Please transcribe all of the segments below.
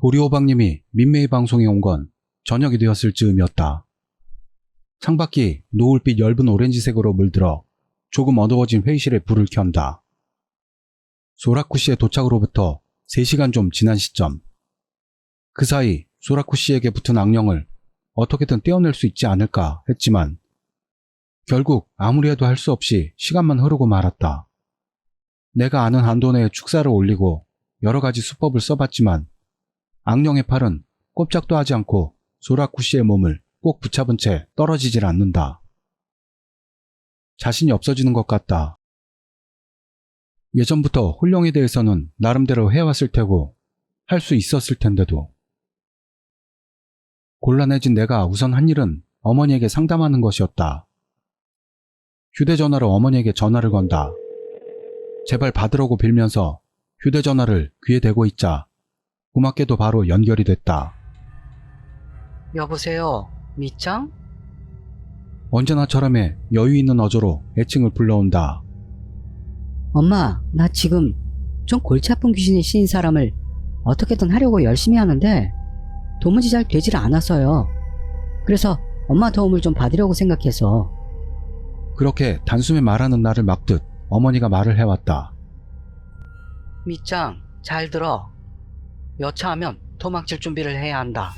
보리호박님이 민메이 방송에 온 건 저녁이 되었을 즈음이었다. 창밖이 노을빛 엷은 오렌지색으로 물들어 조금 어두워진 회의실에 불을 켠다. 소라쿠 씨의 도착으로부터 3시간 좀 지난 시점. 그 사이 소라쿠 씨에게 붙은 악령을 어떻게든 떼어낼 수 있지 않을까 했지만 결국 아무리 해도 할 수 없이 시간만 흐르고 말았다. 내가 아는 한도 내에 축사를 올리고 여러 가지 수법을 써봤지만 악령의 팔은 꼼짝도 하지 않고 소라쿠 씨의 몸을 꼭 붙잡은 채 떨어지질 않는다. 자신이 없어지는 것 같다. 예전부터 홀령에 대해서는 나름대로 해왔을 테고 할 수 있었을 텐데도. 곤란해진 내가 우선 한 일은 어머니에게 상담하는 것이었다. 휴대전화로 어머니에게 전화를 건다. 제발 받으라고 빌면서 휴대전화를 귀에 대고 있자 고맙게도 바로 연결이 됐다. 여보세요, 밑장? 언제나처럼의 여유 있는 어조로 애칭을 불러온다. 엄마, 나 지금 좀 골치 아픈 귀신에 씌인 사람을 어떻게든 하려고 열심히 하는데 도무지 잘 되질 않아서요. 그래서 엄마 도움을 좀 받으려고 생각해서. 그렇게 단숨에 말하는 나를 막듯 어머니가 말을 해왔다. 밑장, 잘 들어. 여차하면 도망칠 준비를 해야 한다.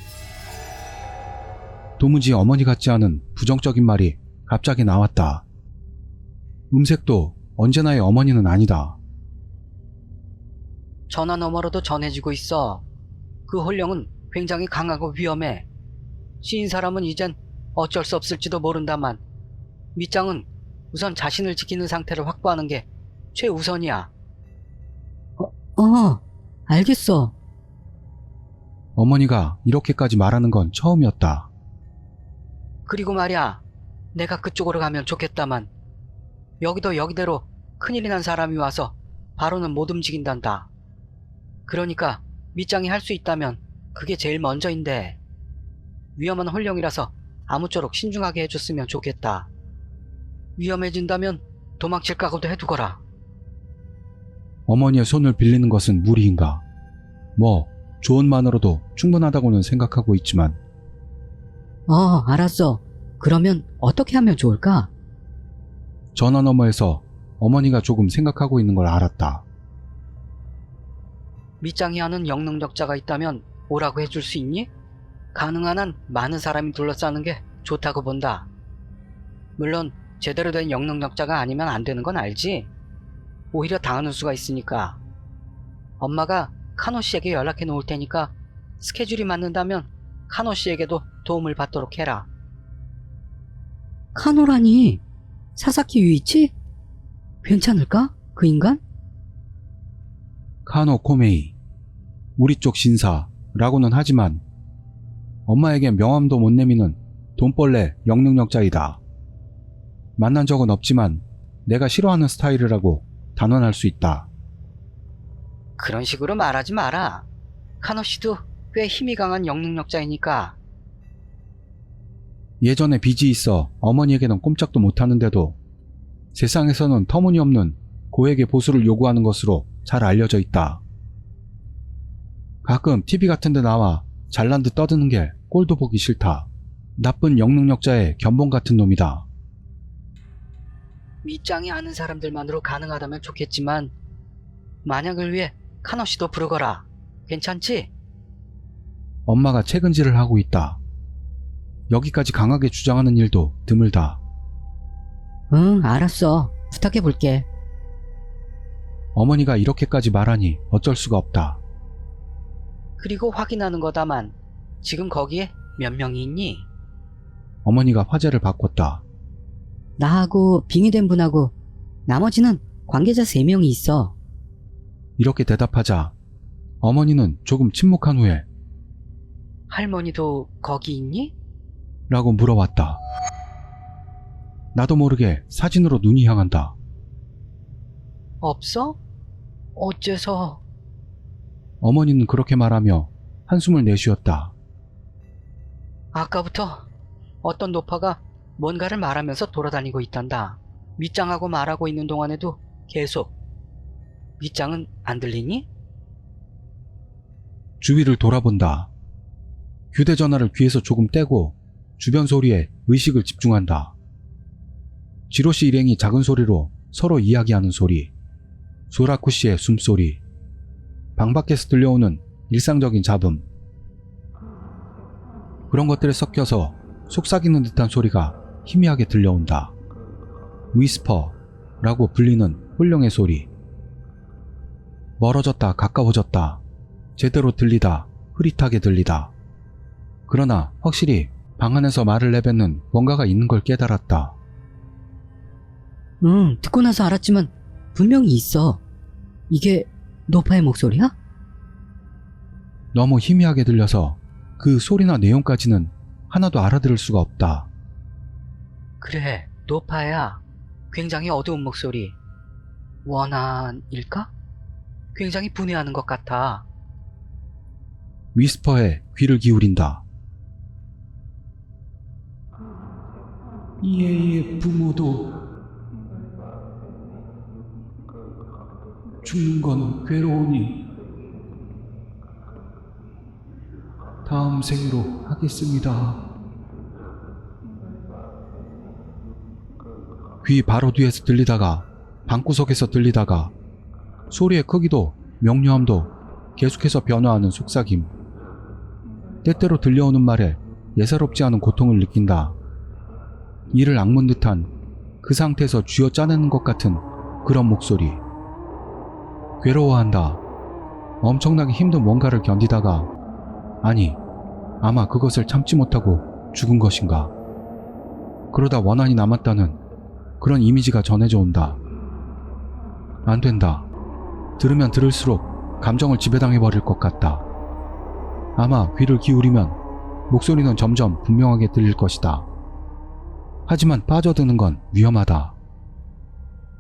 도무지 어머니 같지 않은 부정적인 말이 갑자기 나왔다. 음색도 언제나의 어머니는 아니다. 전화 너머로도 전해지고 있어. 그 홀령은 굉장히 강하고 위험해. 씌인 사람은 이젠 어쩔 수 없을지도 모른다만 밑장은 우선 자신을 지키는 상태를 확보하는 게 최우선이야. 알겠어. 어머니가 이렇게까지 말하는 건 처음이었다. 그리고 말이야, 내가 그쪽으로 가면 좋겠다만 여기도 여기대로 큰일이 난 사람이 와서 바로는 못 움직인단다. 그러니까 밑장이 할 수 있다면 그게 제일 먼저인데 위험한 홀령이라서 아무쪼록 신중하게 해줬으면 좋겠다. 위험해진다면 도망칠 각오도 해두거라. 어머니의 손을 빌리는 것은 무리인가? 뭐 조언만으로도 충분하다고는 생각하고 있지만 알았어. 그러면 어떻게 하면 좋을까? 전화 너머에서 어머니가 조금 생각하고 있는 걸 알았다. 밑장이 하는 영능력자가 있다면 오라고 해줄 수 있니? 가능한 한 많은 사람이 둘러싸는 게 좋다고 본다. 물론 제대로 된 영능력자가 아니면 안 되는 건 알지? 오히려 당하는 수가 있으니까. 엄마가 카노 씨에게 연락해 놓을 테니까 스케줄이 맞는다면 카노 씨에게도 도움을 받도록 해라. 카노라니? 사사키 유이치? 괜찮을까? 그 인간? 카노 코메이, 우리 쪽 신사라고는 하지만 엄마에게 명함도 못 내미는 돈벌레 영능력자이다. 만난 적은 없지만 내가 싫어하는 스타일이라고 단언할 수 있다. 그런 식으로 말하지 마라. 카노 씨도 꽤 힘이 강한 영능력자이니까. 예전에 빚이 있어 어머니에게는 꼼짝도 못하는데도 세상에서는 터무니없는 고액의 보수를 요구하는 것으로 잘 알려져 있다. 가끔 TV 같은 데 나와 잘난 듯 떠드는 게 꼴도 보기 싫다. 나쁜 영능력자의 견본 같은 놈이다. 밑장이 아는 사람들만으로 가능하다면 좋겠지만 만약을 위해 카노 씨도 부르거라. 괜찮지? 엄마가 책은질을 하고 있다. 여기까지 강하게 주장하는 일도 드물다. 응, 알았어. 부탁해볼게. 어머니가 이렇게까지 말하니 어쩔 수가 없다. 그리고 확인하는 거다만 지금 거기에 몇 명이 있니? 어머니가 화제를 바꿨다. 나하고 빙의된 분하고 나머지는 관계자 3명이 있어. 이렇게 대답하자 어머니는 조금 침묵한 후에 할머니도 거기 있니? 라고 물어왔다. 나도 모르게 사진으로 눈이 향한다. 없어? 어째서? 어머니는 그렇게 말하며 한숨을 내쉬었다. 아까부터 어떤 노파가 뭔가를 말하면서 돌아다니고 있단다. 밑장하고 말하고 있는 동안에도 계속. 밑장은 안 들리니? 주위를 돌아본다. 휴대전화를 귀에서 조금 떼고 주변 소리에 의식을 집중한다. 지로씨 일행이 작은 소리로 서로 이야기하는 소리, 소라쿠 씨의 숨소리, 방 밖에서 들려오는 일상적인 잡음, 그런 것들에 섞여서 속삭이는 듯한 소리가 희미하게 들려온다. 위스퍼라고 불리는 홀령의 소리. 멀어졌다 가까워졌다. 제대로 들리다 흐릿하게 들리다. 그러나 확실히 방 안에서 말을 내뱉는 뭔가가 있는 걸 깨달았다. 응, 듣고 나서 알았지만 분명히 있어. 이게 노파의 목소리야? 너무 희미하게 들려서 그 소리나 내용까지는 하나도 알아들을 수가 없다. 그래, 노파야. 굉장히 어두운 목소리. 원한일까? 굉장히 분해하는 것 같아. 위스퍼에 귀를 기울인다. 얘의 부모도 죽는 건 괴로우니 다음 생으로 하겠습니다. 귀 바로 뒤에서 들리다가 방구석에서 들리다가 소리의 크기도 명료함도 계속해서 변화하는 속삭임. 때때로 들려오는 말에 예사롭지 않은 고통을 느낀다. 이를 악문 듯한 그 상태에서 쥐어 짜내는 것 같은 그런 목소리. 괴로워한다. 엄청나게 힘든 뭔가를 견디다가 아니 아마 그것을 참지 못하고 죽은 것인가. 그러다 원한이 남았다는 그런 이미지가 전해져 온다. 안 된다. 들으면 들을수록 감정을 지배당해버릴 것 같다. 아마 귀를 기울이면 목소리는 점점 분명하게 들릴 것이다. 하지만 빠져드는 건 위험하다.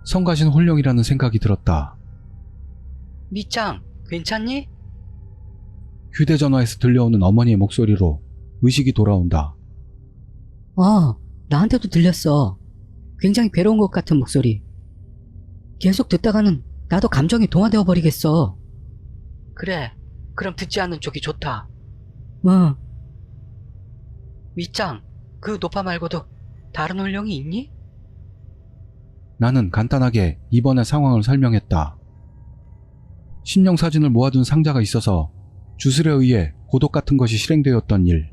성가신 홀령이라는 생각이 들었다. 밑장, 괜찮니? 휴대전화에서 들려오는 어머니의 목소리로 의식이 돌아온다. 나한테도 들렸어. 굉장히 괴로운 것 같은 목소리. 계속 듣다가는 나도 감정이 동화되어 버리겠어. 그래, 그럼 듣지 않는 쪽이 좋다. 밑장, 그 노파 말고도 다른 홀령이 있니? 나는 간단하게 이번의 상황을 설명했다. 신령 사진을 모아둔 상자가 있어서 주술에 의해 고독 같은 것이 실행되었던 일.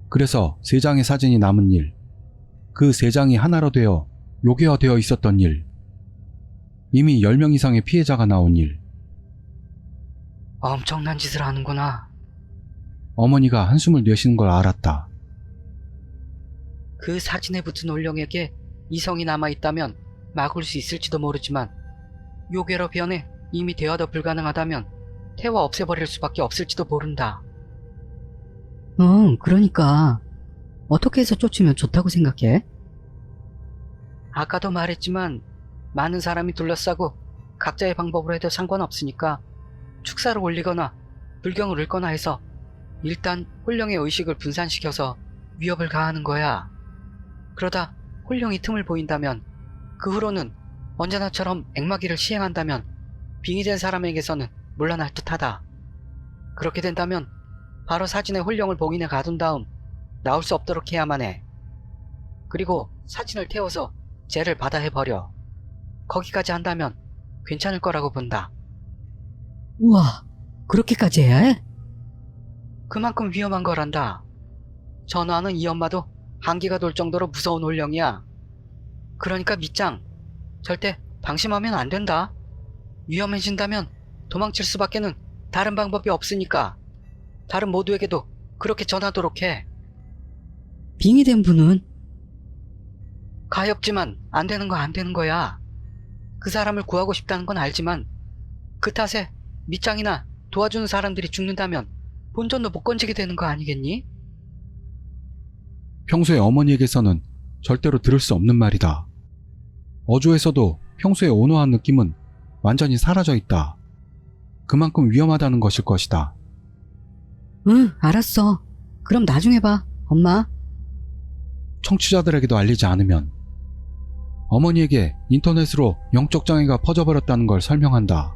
그래서 3장의 사진이 남은 일. 그 3장이 하나로 되어 요괴화되어 있었던 일. 이미 10명 이상의 피해자가 나온 일. 엄청난 짓을 하는구나. 어머니가 한숨을 내쉬는 걸 알았다. 그 사진에 붙은 홀령에게 이성이 남아있다면 막을 수 있을지도 모르지만 요괴로 변해 이미 대화도 불가능하다면 태워 없애버릴 수밖에 없을지도 모른다. 그러니까 어떻게 해서 쫓으면 좋다고 생각해? 아까도 말했지만 많은 사람이 둘러싸고 각자의 방법으로 해도 상관없으니까 축사를 올리거나 불경을 읊거나 해서 일단 홀령의 의식을 분산시켜서 위협을 가하는 거야. 그러다 홀령이 틈을 보인다면 그 후로는 언제나처럼 액마기를 시행한다면 빙의된 사람에게서는 물러날 듯하다. 그렇게 된다면 바로 사진에 홀령을 봉인해 가둔 다음 나올 수 없도록 해야만 해. 그리고 사진을 태워서 죄를 받아해버려. 거기까지 한다면 괜찮을 거라고 본다. 우와, 그렇게까지 해야 해? 그만큼 위험한 거란다. 전화하는 이 엄마도 한기가 돌 정도로 무서운 홀령이야. 그러니까 밑장, 절대 방심하면 안 된다. 위험해진다면 도망칠 수밖에는 다른 방법이 없으니까 다른 모두에게도 그렇게 전하도록 해. 빙의된 분은? 가엾지만 안 되는 거 안 되는 거야. 그 사람을 구하고 싶다는 건 알지만 그 탓에 밑장이나 도와주는 사람들이 죽는다면 본전도 못 건지게 되는 거 아니겠니? 평소에 어머니에게서는 절대로 들을 수 없는 말이다. 어조에서도 평소에 온화한 느낌은 완전히 사라져 있다. 그만큼 위험하다는 것일 것이다. 응, 알았어. 그럼 나중에 봐, 엄마. 청취자들에게도 알리지 않으면 어머니에게 인터넷으로 영적 장애가 퍼져버렸다는 걸 설명한다.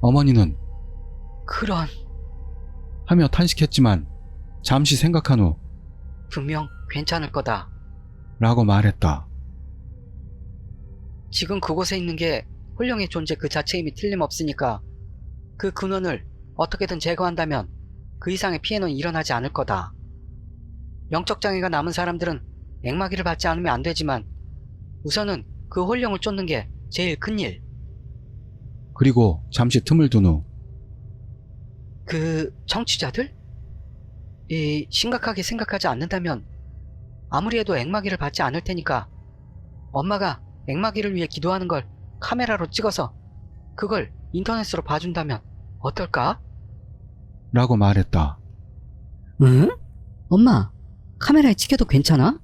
어머니는 그런... 하며 탄식했지만 잠시 생각한 후 분명 괜찮을 거다. 라고 말했다. 지금 그곳에 있는 게 홀령의 존재 그 자체임이 틀림없으니까 그 근원을 어떻게든 제거한다면 그 이상의 피해는 일어나지 않을 거다. 영적 장애가 남은 사람들은 액마기를 받지 않으면 안 되지만 우선은 그 홀령을 쫓는 게 제일 큰 일. 그리고 잠시 틈을 둔 후 그 청취자들? 심각하게 생각하지 않는다면 아무리 해도 액마기를 받지 않을 테니까 엄마가 액마기를 위해 기도하는 걸 카메라로 찍어서 그걸 인터넷으로 봐준다면 어떨까? 라고 말했다. 응? 엄마, 카메라에 찍혀도 괜찮아?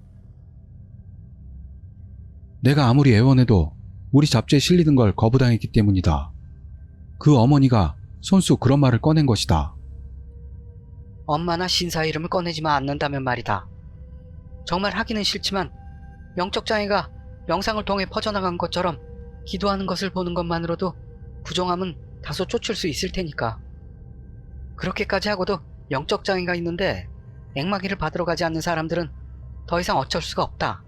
내가 아무리 애원해도 우리 잡지에 실리는 걸 거부당했기 때문이다. 그 어머니가 손수 그런 말을 꺼낸 것이다. 엄마나 신사 이름을 꺼내지만 않는다면 말이다. 정말 하기는 싫지만 영적 장애가 영상을 통해 퍼져나간 것처럼 기도하는 것을 보는 것만으로도 부정함은 다소 쫓을 수 있을 테니까. 그렇게까지 하고도 영적 장애가 있는데 액마기를 받으러 가지 않는 사람들은 더 이상 어쩔 수가 없다.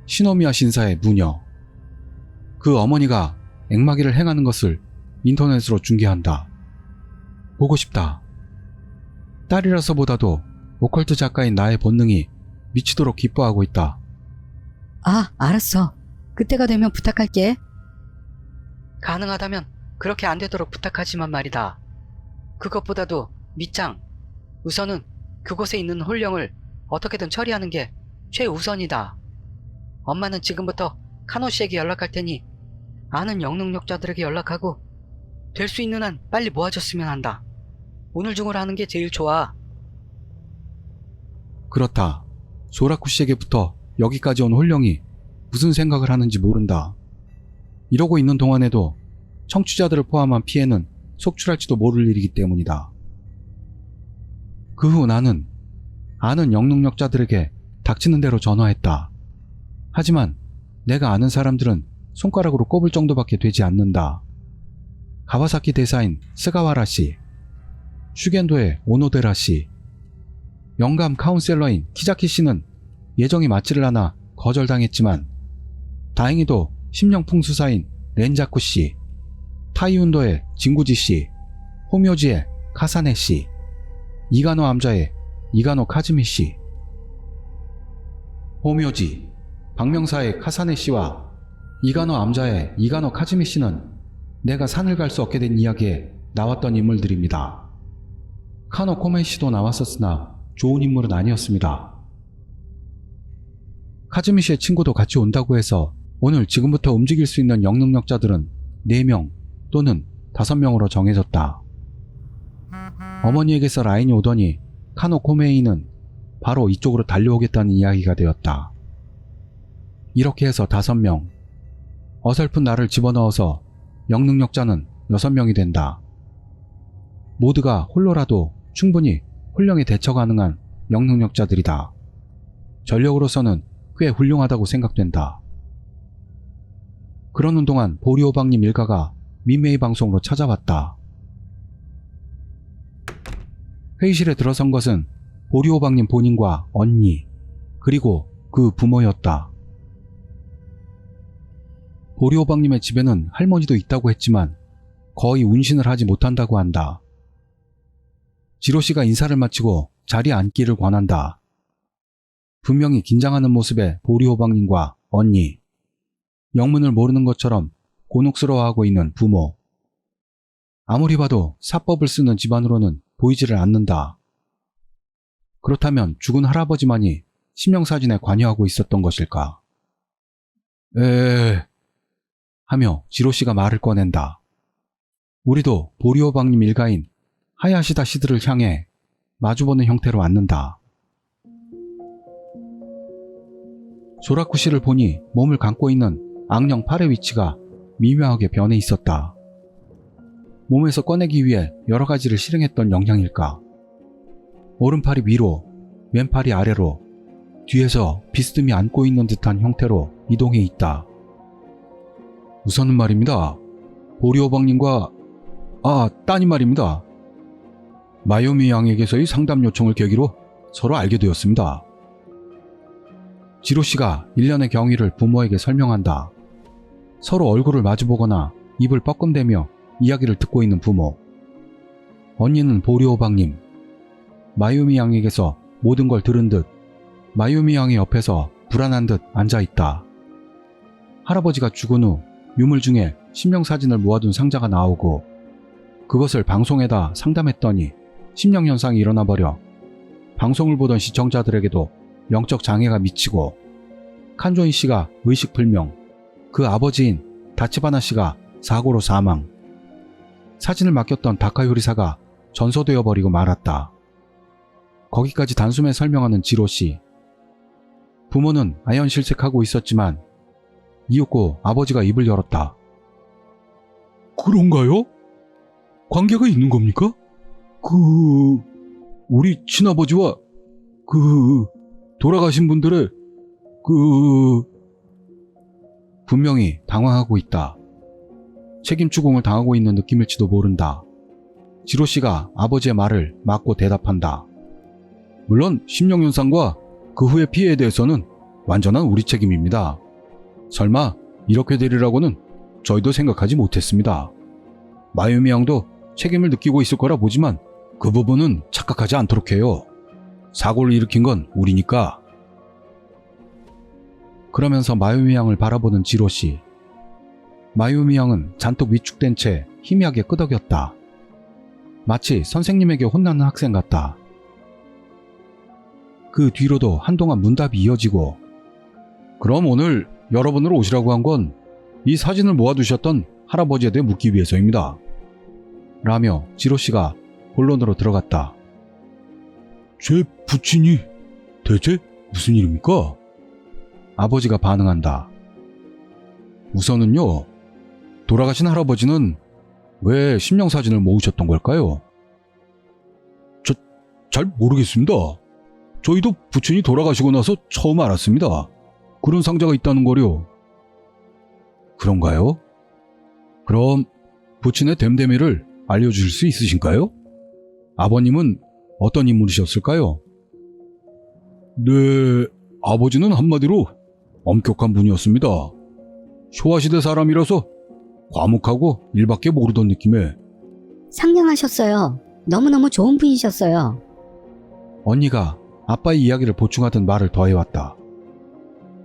시노미야 신사의 무녀. 그 어머니가 액마기를 행하는 것을 인터넷으로 중계한다. 보고 싶다. 딸이라서보다도 오컬트 작가인 나의 본능이 미치도록 기뻐하고 있다. 아, 알았어. 그때가 되면 부탁할게. 가능하다면 그렇게 안 되도록 부탁하지만 말이다. 그것보다도 밑장, 우선은 그곳에 있는 홀령을 어떻게든 처리하는 게 최우선이다. 엄마는 지금부터 카노 씨에게 연락할 테니 아는 영능력자들에게 연락하고 될 수 있는 한 빨리 모아줬으면 한다. 오늘 중으로 하는 게 제일 좋아. 그렇다. 소라쿠 씨에게부터 여기까지 온 홀령이 무슨 생각을 하는지 모른다. 이러고 있는 동안에도 청취자들을 포함한 피해는 속출할지도 모를 일이기 때문이다. 그 후 나는 아는 영능력자들에게 닥치는 대로 전화했다. 하지만 내가 아는 사람들은 손가락으로 꼽을 정도밖에 되지 않는다. 가와사키 대사인 스가와라 씨, 슈겐도의 오노데라 씨, 영감 카운셀러인 키자키 씨는 예정이 맞지를 않아 거절당했지만 다행히도 심령풍수사인 렌자쿠 씨, 타이운도의 진구지 씨, 호묘지의 카사네 씨, 이가노 암자의 이가노 카즈미 씨, 호묘지, 박명사의 카사네 씨와 이가노 암자의 이가노 카즈미 씨는 내가 산을 갈 수 없게 된 이야기에 나왔던 인물들입니다. 카노 코메이 씨도 나왔었으나 좋은 인물은 아니었습니다. 카즈미 씨의 친구도 같이 온다고 해서 오늘 지금부터 움직일 수 있는 영능력자들은 4명 또는 5명으로 정해졌다. 어머니에게서 라인이 오더니 카노 코메이는 바로 이쪽으로 달려오겠다는 이야기가 되었다. 이렇게 해서 5명, 어설픈 나를 집어넣어서 영능력자는 6명이 된다. 모두가 홀로라도 충분히 홀령에 대처 가능한 영능력자들이다. 전력으로서는 꽤 훌륭하다고 생각된다. 그러는 동안 보리오방님 일가가 민메이 방송으로 찾아왔다. 회의실에 들어선 것은 보리오방님 본인과 언니, 그리고 그 부모였다. 보리오방님의 집에는 할머니도 있다고 했지만 거의 운신을 하지 못한다고 한다. 지로씨가 인사를 마치고 자리에 앉기를 권한다. 분명히 긴장하는 모습의 보리호방님과 언니, 영문을 모르는 것처럼 곤혹스러워하고 있는 부모. 아무리 봐도 사법을 쓰는 집안으로는 보이지를 않는다. 그렇다면 죽은 할아버지만이 심령사진에 관여하고 있었던 것일까? 하며 지로씨가 말을 꺼낸다. 우리도 보리오방님 일가인 하야시다 씨들을 향해 마주보는 형태로 앉는다. 소라쿠 씨를 보니 몸을 감고 있는 악령 팔의 위치가 미묘하게 변해 있었다. 몸에서 꺼내기 위해 여러 가지를 실행했던 영향일까? 오른팔이 위로, 왼팔이 아래로, 뒤에서 비스듬히 안고 있는 듯한 형태로 이동해 있다. 우선은 말입니다. 보리오방님과 따님 말입니다. 마요미 양에게서의 상담 요청을 계기로 서로 알게 되었습니다. 지로 씨가 일련의 경위를 부모에게 설명한다. 서로 얼굴을 마주보거나 입을 뻐끔대며 이야기를 듣고 있는 부모. 언니는 보리호박님, 마요미 양에게서 모든 걸 들은 듯 마요미 양의 옆에서 불안한 듯 앉아있다. 할아버지가 죽은 후 유물 중에 심령사진을 모아둔 상자가 나오고 그것을 방송에다 상담했더니 심령현상이 일어나버려 방송을 보던 시청자들에게도 영적 장애가 미치고 칸조인 씨가 의식불명, 그 아버지인 다치바나 씨가 사고로 사망, 사진을 맡겼던 다카 요리사가 전소되어 버리고 말았다. 거기까지 단숨에 설명하는 지로 씨. 부모는 아연실색하고 있었지만 이윽고 아버지가 입을 열었다. 그런가요? 관계가 있는 겁니까? 우리 친아버지와 돌아가신 분들의 분명히 당황하고 있다. 책임 추궁을 당하고 있는 느낌일지도 모른다. 지로 씨가 아버지의 말을 막고 대답한다. 물론 심령현상과 그 후의 피해에 대해서는 완전한 우리 책임입니다. 설마 이렇게 되리라고는 저희도 생각하지 못했습니다. 마유미 양도 책임을 느끼고 있을 거라 보지만 그 부분은 착각하지 않도록 해요. 사고를 일으킨 건 우리니까. 그러면서 마유미 양을 바라보는 지로 씨. 마유미 양은 잔뜩 위축된 채 희미하게 끄덕였다. 마치 선생님에게 혼나는 학생 같다. 그 뒤로도 한동안 문답이 이어지고, 그럼 오늘 여러분을 오시라고 한 건 이 사진을 모아두셨던 할아버지에 대해 묻기 위해서입니다. 라며 지로 씨가 본론으로 들어갔다. 제 부친이 대체 무슨 일입니까? 아버지가 반응한다. 우선은요, 돌아가신 할아버지는 왜 심령사진을 모으셨던 걸까요? 잘 모르겠습니다. 저희도 부친이 돌아가시고 나서 처음 알았습니다. 그런 상자가 있다는 거요. 그런가요? 그럼 부친의 됨됨이를 알려주실 수 있으신가요? 아버님은 어떤 인물이셨을까요? 네, 아버지는 한마디로 엄격한 분이었습니다. 쇼와시대 사람이라서 과묵하고 일밖에 모르던 느낌에. 상냥하셨어요. 너무너무 좋은 분이셨어요. 언니가 아빠의 이야기를 보충하듯 말을 더해왔다.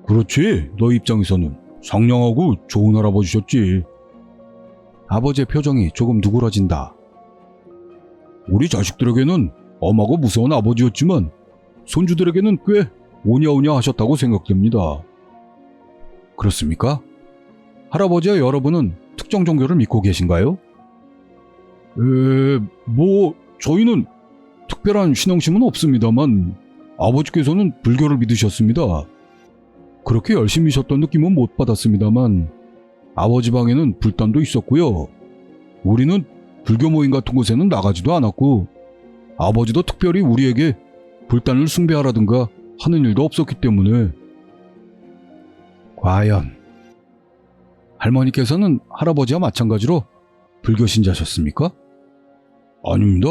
그렇지, 너 입장에서는 상냥하고 좋은 할아버지셨지. 아버지의 표정이 조금 누그러진다. 우리 자식들에게는 엄하고 무서운 아버지였지만 손주들에게는 꽤 오냐오냐 하셨다고 생각됩니다. 그렇습니까? 할아버지와 여러분은 특정 종교를 믿고 계신가요? 저희는 특별한 신앙심은 없습니다만 아버지께서는 불교를 믿으셨습니다. 그렇게 열심히셨던 느낌은 못 받았습니다만 아버지 방에는 불단도 있었고요. 우리는 불교 모임 같은 곳에는 나가지도 않았고 아버지도 특별히 우리에게 불단을 숭배하라든가 하는 일도 없었기 때문에. 과연 할머니께서는 할아버지와 마찬가지로 불교 신자셨습니까? 아닙니다.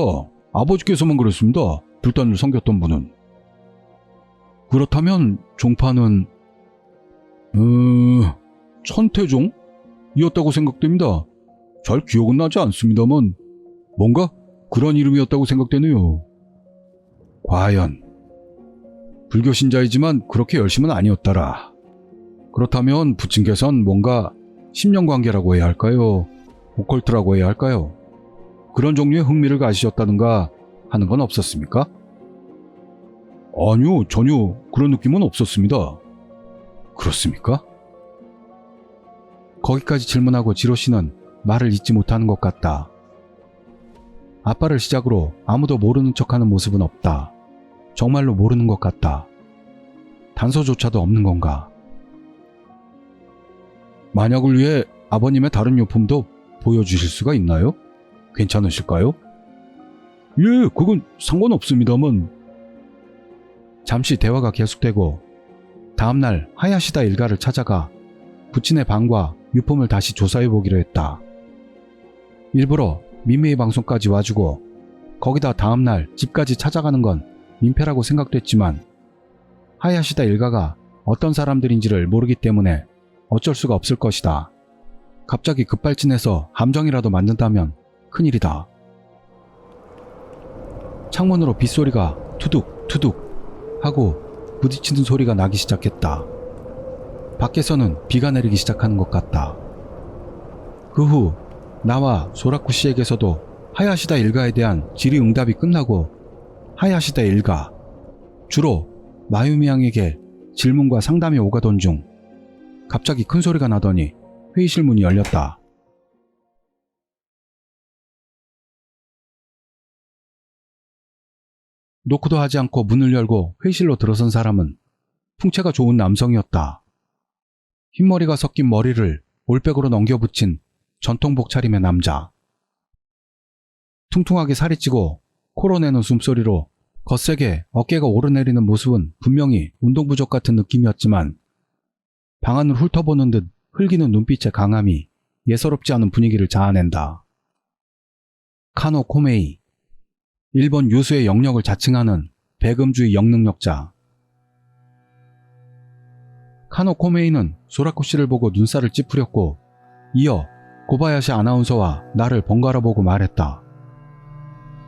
아버지께서만 그랬습니다. 불단을 섬겼던 분은. 그렇다면 종파는 천태종이었다고 생각됩니다. 잘 기억은 나지 않습니다만 뭔가 그런 이름이었다고 생각되네요. 과연 불교 신자이지만 그렇게 열심은 아니었더라. 그렇다면 부친께서는 뭔가 심령관계라고 해야 할까요? 오컬트라고 해야 할까요? 그런 종류의 흥미를 가지셨다든가 하는 건 없었습니까? 아니요, 전혀 그런 느낌은 없었습니다. 그렇습니까? 거기까지 질문하고 지로 씨는 말을 잇지 못하는 것 같다. 아빠를 시작으로 아무도 모르는 척하는 모습은 없다. 정말로 모르는 것 같다. 단서조차도 없는 건가? 만약을 위해 아버님의 다른 요품도 보여주실 수가 있나요? 괜찮으실까요? 예, 그건 상관없습니다만. 잠시 대화가 계속되고 다음날 하야시다 일가를 찾아가 부친의 방과 유품을 다시 조사해보기로 했다. 일부러 민메이 방송까지 와주고 거기다 다음날 집까지 찾아가는 건 민폐라고 생각됐지만 하야시다 일가가 어떤 사람들인지를 모르기 때문에 어쩔 수가 없을 것이다. 갑자기 급발진해서 함정이라도 만든다면 큰일이다. 창문으로 빗소리가 투둑 투둑 하고 부딪히는 소리가 나기 시작했다. 밖에서는 비가 내리기 시작하는 것 같다. 그 후 나와 소라쿠 씨에게서도 하야시다 일가에 대한 질의응답이 끝나고 하야시다 일가, 주로 마유미 양에게 질문과 상담이 오가던 중 갑자기 큰 소리가 나더니 회의실 문이 열렸다. 노크도 하지 않고 문을 열고 회의실로 들어선 사람은 풍채가 좋은 남성이었다. 흰머리가 섞인 머리를 올백으로 넘겨붙인 전통복 차림의 남자. 퉁퉁하게 살이 찌고 코로 내는 숨소리로 거세게 어깨가 오르내리는 모습은 분명히 운동 부족 같은 느낌이었지만 방안을 훑어보는 듯 흘기는 눈빛의 강함이 예사롭지 않은 분위기를 자아낸다. 카노 코메이, 일본 유수의 영역을 자칭하는 배금주의 영능력자. 카노 코메이는 소라쿠 씨를 보고 눈살을 찌푸렸고 이어 고바야시 아나운서와 나를 번갈아 보고 말했다.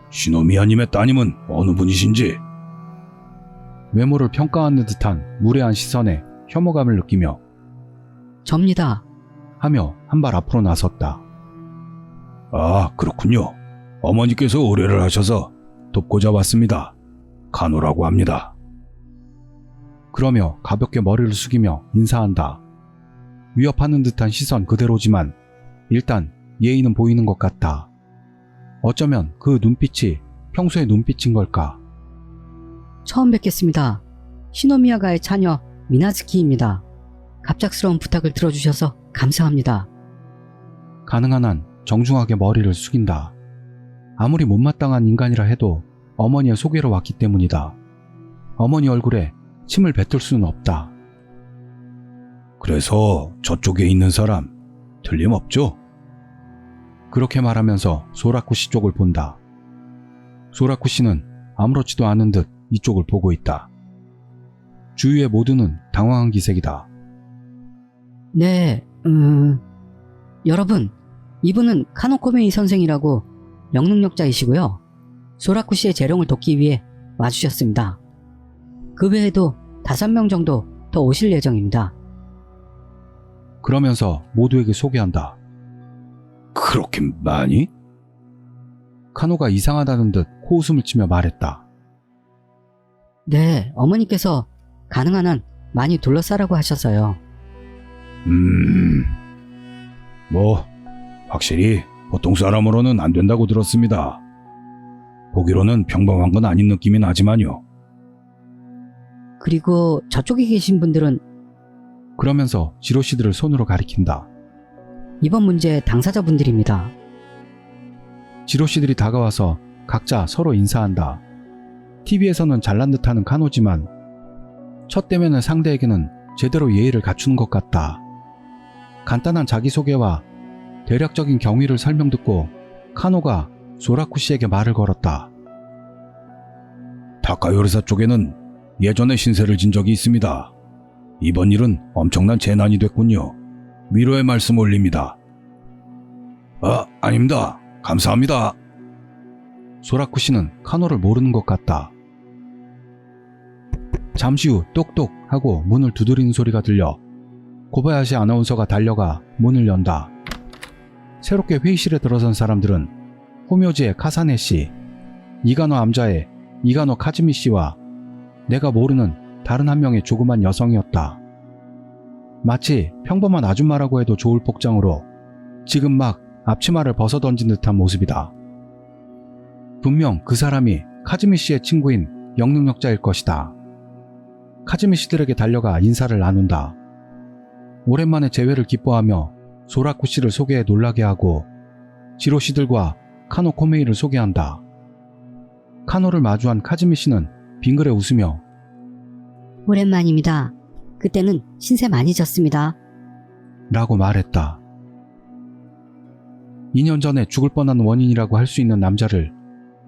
시노미야님의 따님은 어느 분이신지? 외모를 평가하는 듯한 무례한 시선에 혐오감을 느끼며 접니다. 하며 한 발 앞으로 나섰다. 아, 그렇군요. 어머니께서 의뢰를 하셔서 돕고자 왔습니다. 카노라고 합니다. 그러며 가볍게 머리를 숙이며 인사한다. 위협하는 듯한 시선 그대로지만 일단 예의는 보이는 것 같다. 어쩌면 그 눈빛이 평소의 눈빛인 걸까? 처음 뵙겠습니다. 시노미야가의 자녀 미나즈키입니다. 갑작스러운 부탁을 들어주셔서 감사합니다. 가능한 한 정중하게 머리를 숙인다. 아무리 못마땅한 인간이라 해도 어머니의 소개로 왔기 때문이다. 어머니 얼굴에 침을 뱉을 수는 없다. 그래서 저쪽에 있는 사람 틀림없죠? 그렇게 말하면서 소라쿠 씨 쪽을 본다. 소라쿠 씨는 아무렇지도 않은 듯 이쪽을 보고 있다. 주위의 모두는 당황한 기색이다. 네, 여러분, 이분은 카노코메이 선생이라고 영능력자이시고요. 소라쿠 씨의 재롱을 돕기 위해 와주셨습니다. 그 외에도 5명 정도 더 오실 예정입니다. 그러면서 모두에게 소개한다. 그렇게 많이? 카노가 이상하다는 듯 코웃음을 치며 말했다. 네, 어머니께서 가능한 한 많이 둘러싸라고 하셔서요. 확실히 보통 사람으로는 안 된다고 들었습니다. 보기로는 평범한 건 아닌 느낌이 나지만요. 그리고 저쪽에 계신 분들은 그러면서 지로씨들을 손으로 가리킨다. 이번 문제의 당사자분들입니다. 지로씨들이 다가와서 각자 서로 인사한다. TV에서는 잘난 듯하는 카노지만 첫 대면의 상대에게는 제대로 예의를 갖추는 것 같다. 간단한 자기소개와 대략적인 경위를 설명 듣고 카노가 소라쿠 씨에게 말을 걸었다. 다카요리사 쪽에는 예전에 신세를 진 적이 있습니다. 이번 일은 엄청난 재난이 됐군요. 위로의 말씀 올립니다. 아닙니다. 감사합니다. 소라쿠 씨는 카노를 모르는 것 같다. 잠시 후 똑똑 하고 문을 두드리는 소리가 들려 고바야시 아나운서가 달려가 문을 연다. 새롭게 회의실에 들어선 사람들은 호묘지의 카사네 씨, 이가노 암자의 이가노 카즈미 씨와 내가 모르는 다른 한 명의 조그만 여성이었다. 마치 평범한 아줌마라고 해도 좋을 복장으로 지금 막 앞치마를 벗어던진 듯한 모습이다. 분명 그 사람이 카즈미 씨의 친구인 영능력자일 것이다. 카즈미 씨들에게 달려가 인사를 나눈다. 오랜만에 재회를 기뻐하며 소라쿠 씨를 소개해 놀라게 하고 지로 씨들과 카노 코메이를 소개한다. 카노를 마주한 카즈미 씨는 빙그레 웃으며 오랜만입니다. 그때는 신세 많이 졌습니다. 라고 말했다. 2년 전에 죽을 뻔한 원인이라고 할 수 있는 남자를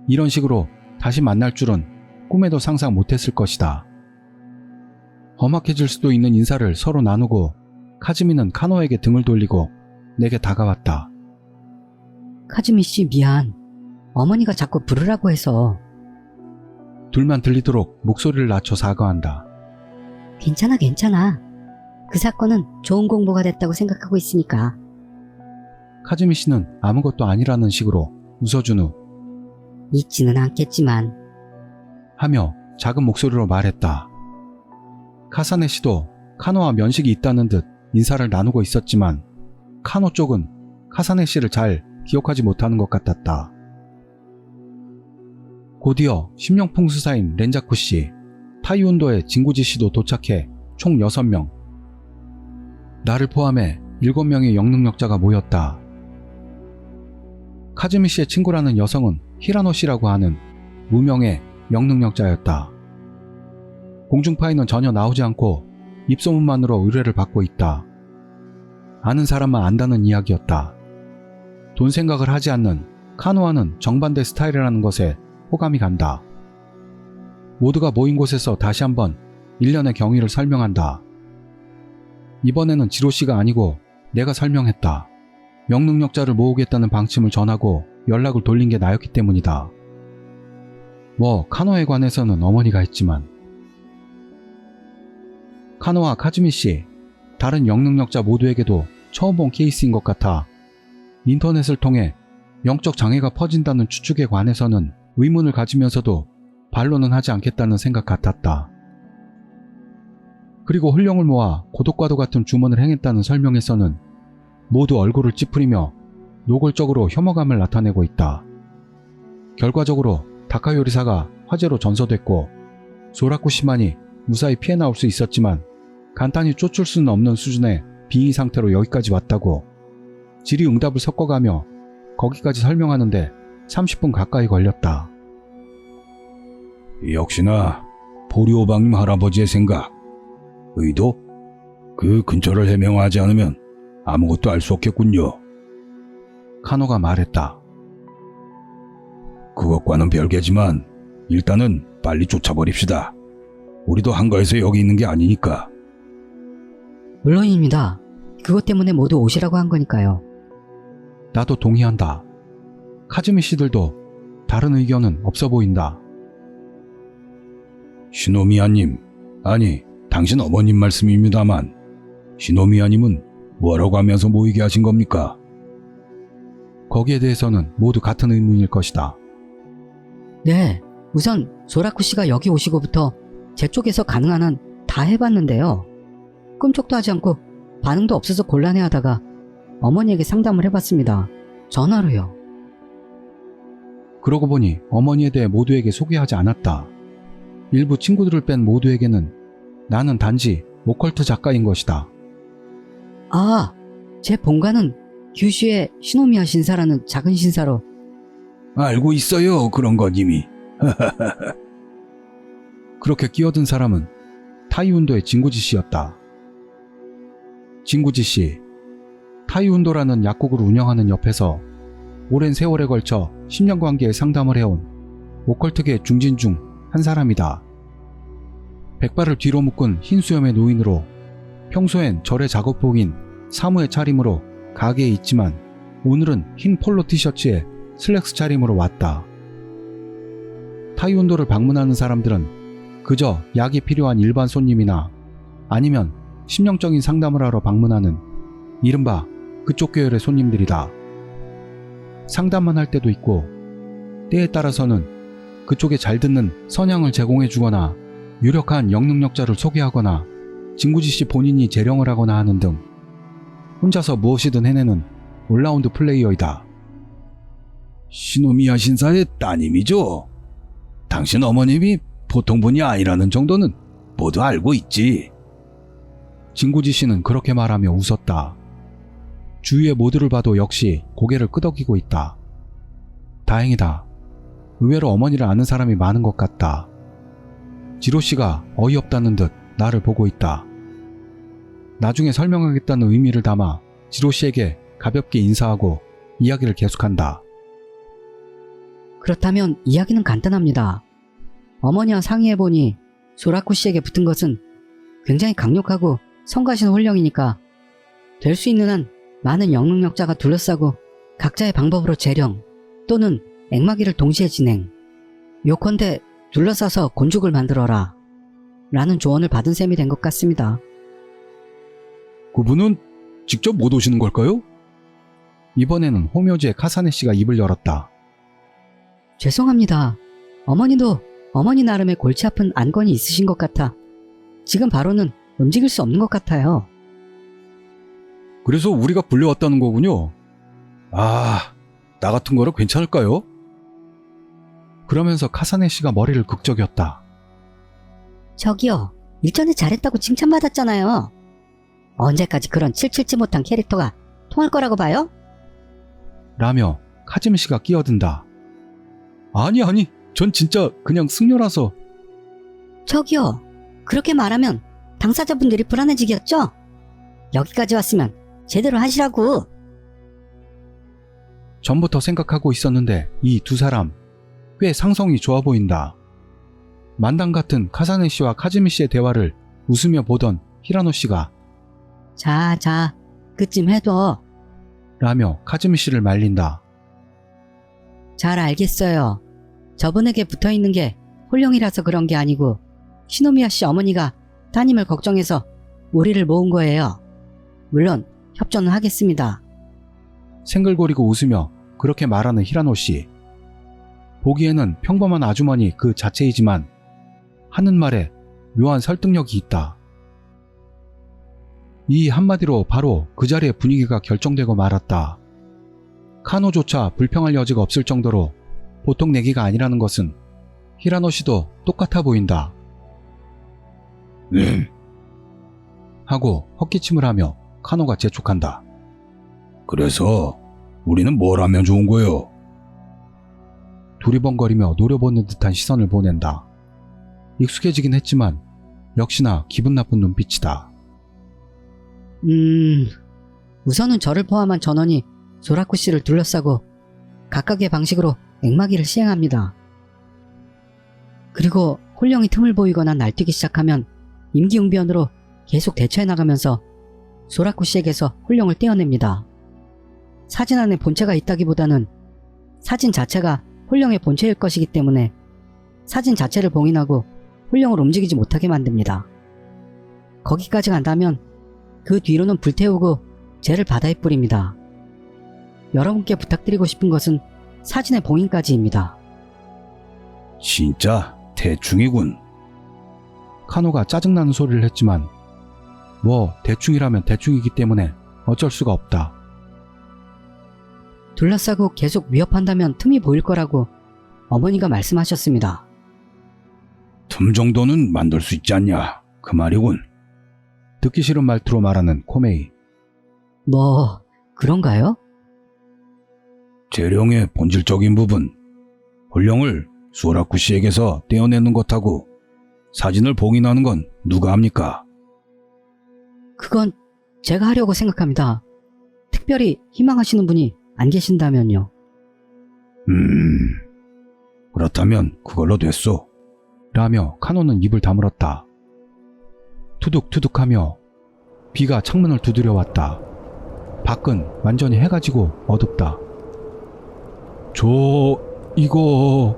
이런 식으로 다시 만날 줄은 꿈에도 상상 못했을 것이다. 험악해질 수도 있는 인사를 서로 나누고 카즈미는 카노에게 등을 돌리고 내게 다가왔다. 카즈미 씨 미안. 어머니가 자꾸 부르라고 해서. 둘만 들리도록 목소리를 낮춰 사과한다. 괜찮아, 괜찮아. 그 사건은 좋은 공부가 됐다고 생각하고 있으니까. 카즈미 씨는 아무것도 아니라는 식으로 웃어준 후 잊지는 않겠지만. 하며 작은 목소리로 말했다. 카사네 씨도 카노와 면식이 있다는 듯 인사를 나누고 있었지만 카노 쪽은 카사네 씨를 잘 기억하지 못하는 것 같았다. 곧이어 심령풍 수사인 렌자쿠 씨, 타이운도의 진구지 씨도 도착해 총 6명, 나를 포함해 7명의 영능력자가 모였다. 카즈미 씨의 친구라는 여성은 히라노 씨라고 하는 무명의 영능력자였다. 공중파에는 전혀 나오지 않고 입소문만으로 의뢰를 받고 있다. 아는 사람만 안다는 이야기였다. 돈 생각을 하지 않는 카노와는 정반대 스타일이라는 것에 호감이 간다. 모두가 모인 곳에서 다시 한번 일련의 경위를 설명한다. 이번에는 지로씨가 아니고 내가 설명했다. 영능력자를 모으겠다는 방침을 전하고 연락을 돌린 게 나였기 때문이다. 뭐 카노에 관해서는 어머니가 했지만. 카노와 카즈미 씨, 다른 영능력자 모두에게도 처음 본 케이스인 것 같아 인터넷을 통해 영적 장애가 퍼진다는 추측에 관해서는 의문을 가지면서도 반론은 하지 않겠다는 생각 같았다. 그리고 훈령을 모아 고독과도 같은 주문을 행했다는 설명에서는 모두 얼굴을 찌푸리며 노골적으로 혐오감을 나타내고 있다. 결과적으로 다카 요리사가 화재로 전소됐고 소라쿠 씨만이 무사히 피해 나올 수 있었지만 간단히 쫓을 수는 없는 수준의 빙의 상태로 여기까지 왔다고 질의응답을 섞어가며 거기까지 설명하는데 30분 가까이 걸렸다. 역시나 보리오방님 할아버지의 생각, 의도? 그 근처를 해명하지 않으면 아무것도 알 수 없겠군요. 카노가 말했다. 그것과는 별개지만 일단은 빨리 쫓아버립시다. 우리도 한가해서 여기 있는 게 아니니까. 물론입니다. 그것 때문에 모두 오시라고 한 거니까요. 나도 동의한다. 카즈미 씨들도 다른 의견은 없어 보인다. 시노미야님, 아니 당신 어머님 말씀입니다만 시노미야님은 뭐라고 하면서 모이게 하신 겁니까? 거기에 대해서는 모두 같은 의문일 것이다. 네, 우선 소라쿠 씨가 여기 오시고부터 제 쪽에서 가능한 한 다 해봤는데요. 꿈쩍도 하지 않고 반응도 없어서 곤란해하다가 어머니에게 상담을 해봤습니다. 전화로요. 그러고 보니 어머니에 대해 모두에게 소개하지 않았다. 일부 친구들을 뺀 모두에게는 나는 단지 오컬트 작가인 것이다. 아, 제 본가는 규슈의 시노미야 신사라는 작은 신사로. 알고 있어요, 그런 건 이미. 그렇게 끼어든 사람은 타이운도의 진구지 씨였다. 진구지 씨, 타이운도라는 약국을 운영하는 옆에서 오랜 세월에 걸쳐 10년 관계의 상담을 해온 오컬트계 중진 중 한 사람이다. 백발을 뒤로 묶은 흰 수염의 노인으로 평소엔 절의 작업복인 사무의 차림으로 가게에 있지만 오늘은 흰 폴로 티셔츠에 슬랙스 차림으로 왔다. 타이운도를 방문하는 사람들은 그저 약이 필요한 일반 손님이나 아니면 심령적인 상담을 하러 방문하는 이른바 그쪽 계열의 손님들이다. 상담만 할 때도 있고 때에 따라서는 그쪽에 잘 듣는 선양을 제공해 주거나 유력한 영능력자를 소개하거나 진구지 씨 본인이 재령을 하거나 하는 등 혼자서 무엇이든 해내는 올라운드 플레이어이다. 시노미야 신사의 따님이죠. 당신 어머님이 보통 분이 아니라는 정도는 모두 알고 있지. 진구지 씨는 그렇게 말하며 웃었다. 주위의 모두를 봐도 역시 고개를 끄덕이고 있다. 다행이다. 의외로 어머니를 아는 사람이 많은 것 같다. 지로 씨가 어이없다는 듯 나를 보고 있다. 나중에 설명하겠다는 의미를 담아 지로 씨에게 가볍게 인사하고 이야기를 계속한다. 그렇다면 이야기는 간단합니다. 어머니와 상의해보니 소라쿠 씨에게 붙은 것은 굉장히 강력하고 성가신 홀령이니까 될 수 있는 한 많은 영능력자가 둘러싸고 각자의 방법으로 재령 또는 액마기를 동시에 진행, 요컨대 둘러싸서 곤죽을 만들어라 라는 조언을 받은 셈이 된 것 같습니다. 그분은 직접 못 오시는 걸까요? 이번에는 호묘지의 카사네 씨가 입을 열었다. 죄송합니다. 어머니도 어머니 나름의 골치 아픈 안건이 있으신 것 같아 지금 바로는 움직일 수 없는 것 같아요. 그래서 우리가 불려왔다는 거군요. 아, 나 같은 거라 괜찮을까요? 그러면서 카사네 씨가 머리를 극적였다. 저기요, 일전에 잘했다고 칭찬받았잖아요. 언제까지 그런 칠칠치 못한 캐릭터가 통할 거라고 봐요? 라며 카즈미 씨가 끼어든다. 아니, 전 진짜 그냥 승려라서. 저기요, 그렇게 말하면 당사자분들이 불안해지겠죠? 여기까지 왔으면 제대로 하시라고. 전부터 생각하고 있었는데 이 두 사람 꽤 상성이 좋아 보인다. 만당 같은 카사네 씨와 카즈미 씨의 대화를 웃으며 보던 히라노 씨가 자, 그쯤 해도. 라며 카즈미 씨를 말린다. 잘 알겠어요. 저분에게 붙어있는 게 홀령이라서 그런 게 아니고 시노미야 씨 어머니가 따님을 걱정해서 우리를 모은 거예요. 물론 협조는 하겠습니다. 생글거리고 웃으며 그렇게 말하는 히라노 씨. 보기에는 평범한 아주머니 그 자체이지만 하는 말에 묘한 설득력이 있다. 이 한마디로 바로 그 자리의 분위기가 결정되고 말았다. 카노조차 불평할 여지가 없을 정도로 보통 내기가 아니라는 것은 히라노 씨도 똑같아 보인다. 하고 헛기침을 하며 카노가 재촉한다. 그래서 우리는 뭘 하면 좋은 거요? 두리번거리며 노려보는 듯한 시선을 보낸다. 익숙해지긴 했지만 역시나 기분 나쁜 눈빛이다. 우선은 저를 포함한 전원이 소라쿠 씨를 둘러싸고 각각의 방식으로 액마기를 시행합니다. 그리고 홀령이 틈을 보이거나 날뛰기 시작하면 임기응변으로 계속 대처해 나가면서 소라쿠 씨에게서 홀령을 떼어냅니다. 사진 안에 본체가 있다기보다는 사진 자체가 홀령의 본체일 것이기 때문에 사진 자체를 봉인하고 홀령을 움직이지 못하게 만듭니다. 거기까지 간다면 그 뒤로는 불태우고 죄를 바다에 뿌립니다. 여러분께 부탁드리고 싶은 것은 사진의 봉인까지입니다. 진짜 대충이군. 카노가 짜증나는 소리를 했지만 뭐 대충이라면 대충이기 때문에 어쩔 수가 없다. 둘러싸고 계속 위협한다면 틈이 보일 거라고 어머니가 말씀하셨습니다. 틈 정도는 만들 수 있지 않냐. 그 말이군. 듣기 싫은 말투로 말하는 코메이. 뭐 그런가요? 재령의 본질적인 부분, 홀령을 소라쿠 씨에게서 떼어내는 것하고 사진을 봉인하는 건 누가 합니까? 그건 제가 하려고 생각합니다. 특별히 희망하시는 분이 안 계신다면요. 그렇다면 그걸로 됐소. 라며 카노는 입을 다물었다. 투둑투둑하며 비가 창문을 두드려 왔다. 밖은 완전히 해가 지고 어둡다. 이거...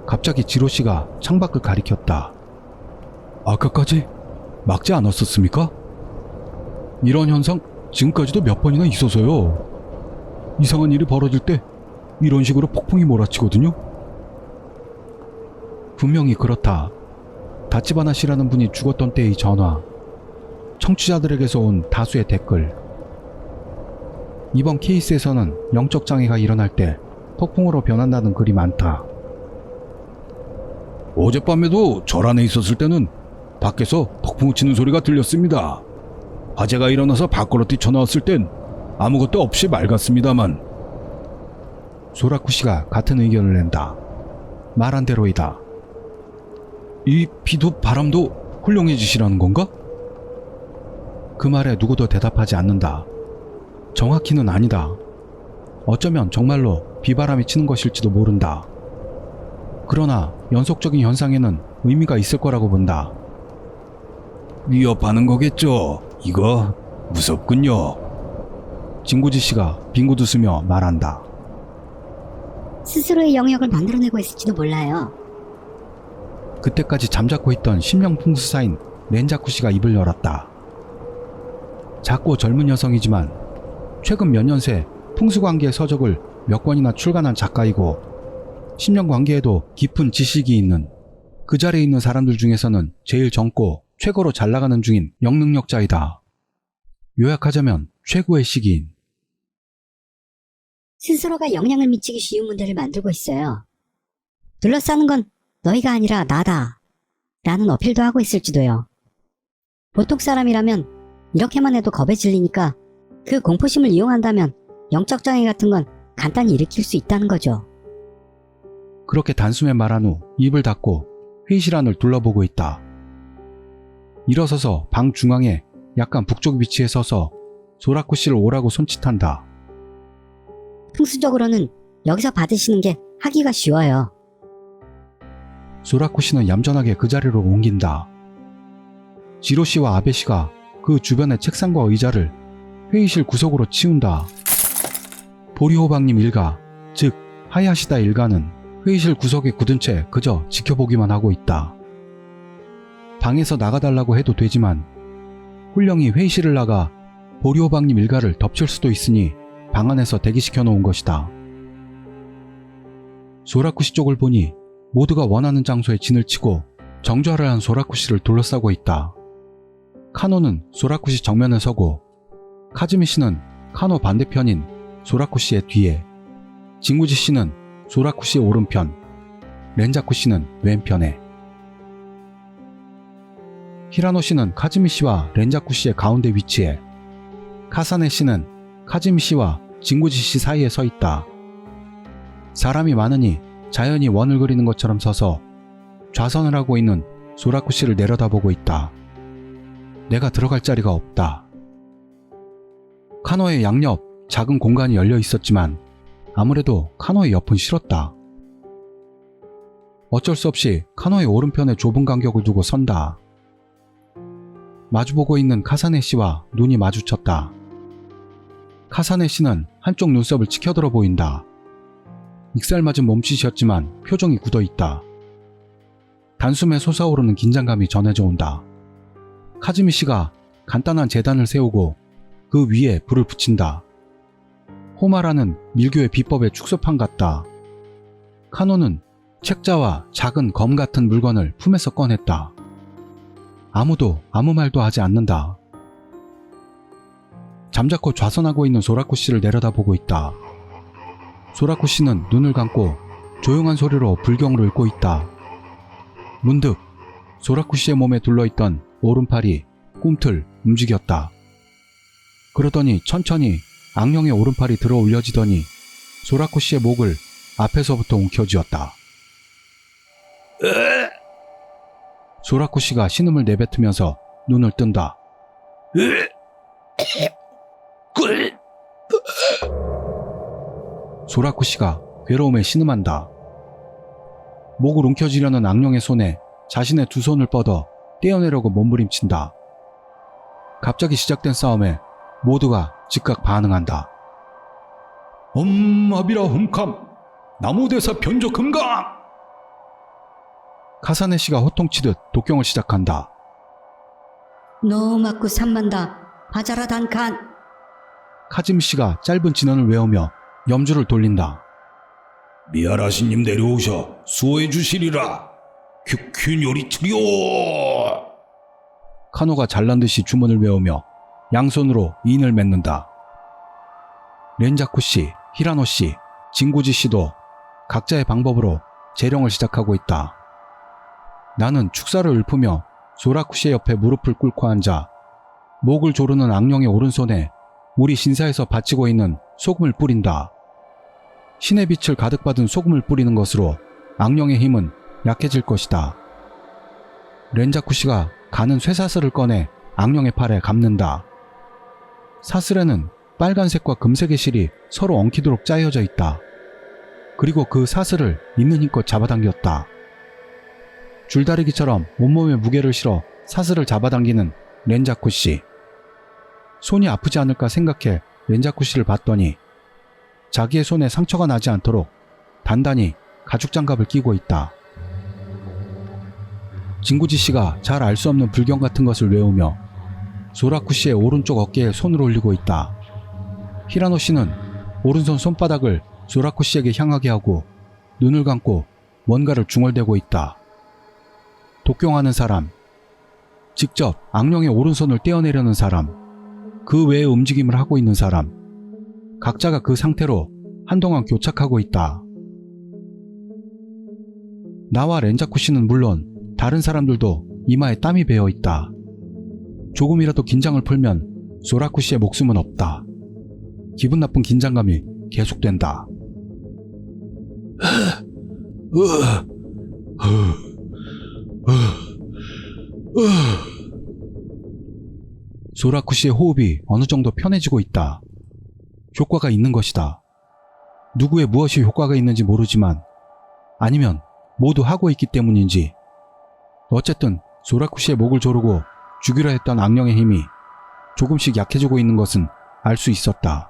갑자기 지로씨가 창밖을 가리켰다. 아까까지 막지 않았었습니까? 이런 현상 지금까지도 몇 번이나 있어서요. 이상한 일이 벌어질 때 이런 식으로 폭풍이 몰아치거든요. 분명히 그렇다. 다치바나 씨라는 분이 죽었던 때의 전화, 청취자들에게서 온 다수의 댓글. 이번 케이스에서는 영적 장애가 일어날 때 폭풍으로 변한다는 글이 많다. 어젯밤에도 절 안에 있었을 때는 밖에서 폭풍 치는 소리가 들렸습니다. 화재가 일어나서 밖으로 뛰쳐나왔을 땐 아무것도 없이 맑았습니다만. 소라쿠 씨가 같은 의견을 낸다. 말한 대로이다. 이 비도 바람도 훌륭해지시라는 건가? 그 말에 누구도 대답하지 않는다. 정확히는 아니다. 어쩌면 정말로 비바람이 치는 것일지도 모른다. 그러나 연속적인 현상에는 의미가 있을 거라고 본다. 위협하는 거겠죠. 이거 무섭군요. 진구지 씨가 빙긋 웃으며 말한다. 스스로의 영역을 만들어내고 있을지도 몰라요. 그때까지 잠자코 있던 신명풍수사인 렌자쿠 씨가 입을 열었다. 작고 젊은 여성이지만 최근 몇 년 새 풍수관계의 서적을 몇 권이나 출간한 작가이고 10년 관계에도 깊은 지식이 있는, 그 자리에 있는 사람들 중에서는 제일 젊고 최고로 잘 나가는 중인 영능력자이다. 요약하자면 최고의 시기인. 스스로가 영향을 미치기 쉬운 문제를 만들고 있어요. 둘러싸는 건 너희가 아니라 나다 라는 어필도 하고 있을지도요. 보통 사람이라면 이렇게만 해도 겁에 질리니까 그 공포심을 이용한다면 영적 장애 같은 건 간단히 일으킬 수 있다는 거죠. 그렇게 단숨에 말한 후 입을 닫고 회의실 안을 둘러보고 있다. 일어서서 방 중앙에 약간 북쪽 위치에 서서 소라쿠 씨를 오라고 손짓한다. 풍수적으로는 여기서 받으시는 게 하기가 쉬워요. 소라쿠 씨는 얌전하게 그 자리로 옮긴다. 지로 씨와 아베 씨가 그 주변의 책상과 의자를 회의실 구석으로 치운다. 보리호박님 일가, 즉 하야시다 일가는 회의실 구석에 굳은 채 그저 지켜보기만 하고 있다. 방에서 나가달라고 해도 되지만 훌령이 회의실을 나가 보리호박님 일가를 덮칠 수도 있으니 방 안에서 대기시켜 놓은 것이다. 소라쿠 씨 쪽을 보니 모두가 원하는 장소에 진을 치고 정좌를 한 소라쿠 씨를 둘러싸고 있다. 카노는 소라쿠 씨 정면에 서고 카즈미 씨는 카노 반대편인 소라쿠 씨의 뒤에, 진구지 씨는 소라쿠 씨의 오른편, 렌자쿠 씨는 왼편에, 히라노 씨는 카즈미 씨와 렌자쿠 씨의 가운데 위치에, 카사네 씨는 카즈미 씨와 진구지 씨 사이에 서 있다. 사람이 많으니 자연히 원을 그리는 것처럼 서서 좌선을 하고 있는 소라쿠 씨를 내려다보고 있다. 내가 들어갈 자리가 없다. 카노의 양옆 작은 공간이 열려 있었지만 아무래도 카노의 옆은 싫었다. 어쩔 수 없이 카노의 오른편에 좁은 간격을 두고 선다. 마주보고 있는 카사네 씨와 눈이 마주쳤다. 카사네 씨는 한쪽 눈썹을 치켜들어 보인다. 익살맞은 몸짓이었지만 표정이 굳어있다. 단숨에 솟아오르는 긴장감이 전해져 온다. 카즈미 씨가 간단한 제단을 세우고 그 위에 불을 붙인다. 호마라는 밀교의 비법의 축소판 같다. 카노는 책자와 작은 검 같은 물건을 품에서 꺼냈다. 아무도 아무 말도 하지 않는다. 잠자코 좌선하고 있는 소라쿠 씨를 내려다보고 있다. 소라쿠 씨는 눈을 감고 조용한 소리로 불경을 읽고 있다. 문득 소라쿠 씨의 몸에 둘러있던 오른팔이 꿈틀 움직였다. 그러더니 천천히 악령의 오른팔이 들어 올려지더니 소라쿠 씨의 목을 앞에서부터 움켜쥐었다. 소라쿠 씨가 신음을 내뱉으면서 눈을 뜬다. 소라쿠 씨가 괴로움에 신음한다. 목을 움켜쥐려는 악령의 손에 자신의 두 손을 뻗어 떼어내려고 몸부림친다. 갑자기 시작된 싸움에 모두가 즉각 반응한다. 엄마비라 홈캄 나무대사 변적 금강. 카사네 씨가 호통치듯 독경을 시작한다. 너 맞고 산만다. 바자라 단칸. 카즈미 씨가 짧은 진언을 외우며 염주를 돌린다. 미아라시님 내려오셔 수호해 주시리라. 큐큐 요리트리오. 카노가 잘난듯이 주문을 외우며 양손으로 인을 맺는다. 렌자쿠 씨, 히라노 씨, 진구지 씨도 각자의 방법으로 재령을 시작하고 있다. 나는 축사를 읊으며 소라쿠 씨의 옆에 무릎을 꿇고 앉아 목을 조르는 악령의 오른손에 우리 신사에서 바치고 있는 소금을 뿌린다. 신의 빛을 가득 받은 소금을 뿌리는 것으로 악령의 힘은 약해질 것이다. 렌자쿠 씨가 가는 쇠사슬을 꺼내 악령의 팔에 감는다. 사슬에는 빨간색과 금색의 실이 서로 엉키도록 짜여져 있다. 그리고 그 사슬을 있는 힘껏 잡아당겼다. 줄다리기처럼 온몸에 무게를 실어 사슬을 잡아당기는 렌자쿠 씨. 손이 아프지 않을까 생각해 렌자쿠 씨를 봤더니 자기의 손에 상처가 나지 않도록 단단히 가죽 장갑을 끼고 있다. 진구지 씨가 잘 알 수 없는 불경 같은 것을 외우며 소라쿠 씨의 오른쪽 어깨에 손을 올리고 있다. 히라노 씨는 오른손 손바닥을 소라쿠 씨에게 향하게 하고 눈을 감고 뭔가를 중얼대고 있다. 독경하는 사람, 직접 악령의 오른손을 떼어내려는 사람, 그 외의 움직임을 하고 있는 사람, 각자가 그 상태로 한동안 교착하고 있다. 나와 렌자쿠 씨는 물론 다른 사람들도 이마에 땀이 배어 있다. 조금이라도 긴장을 풀면 소라쿠 씨의 목숨은 없다. 기분 나쁜 긴장감이 계속된다. 소라쿠 씨의 호흡이 어느 정도 편해지고 있다. 효과가 있는 것이다. 누구의 무엇이 효과가 있는지 모르지만 아니면 모두 하고 있기 때문인지 어쨌든 소라쿠 씨의 목을 조르고 죽이려 했던 악령의 힘이 조금씩 약해지고 있는 것은 알 수 있었다.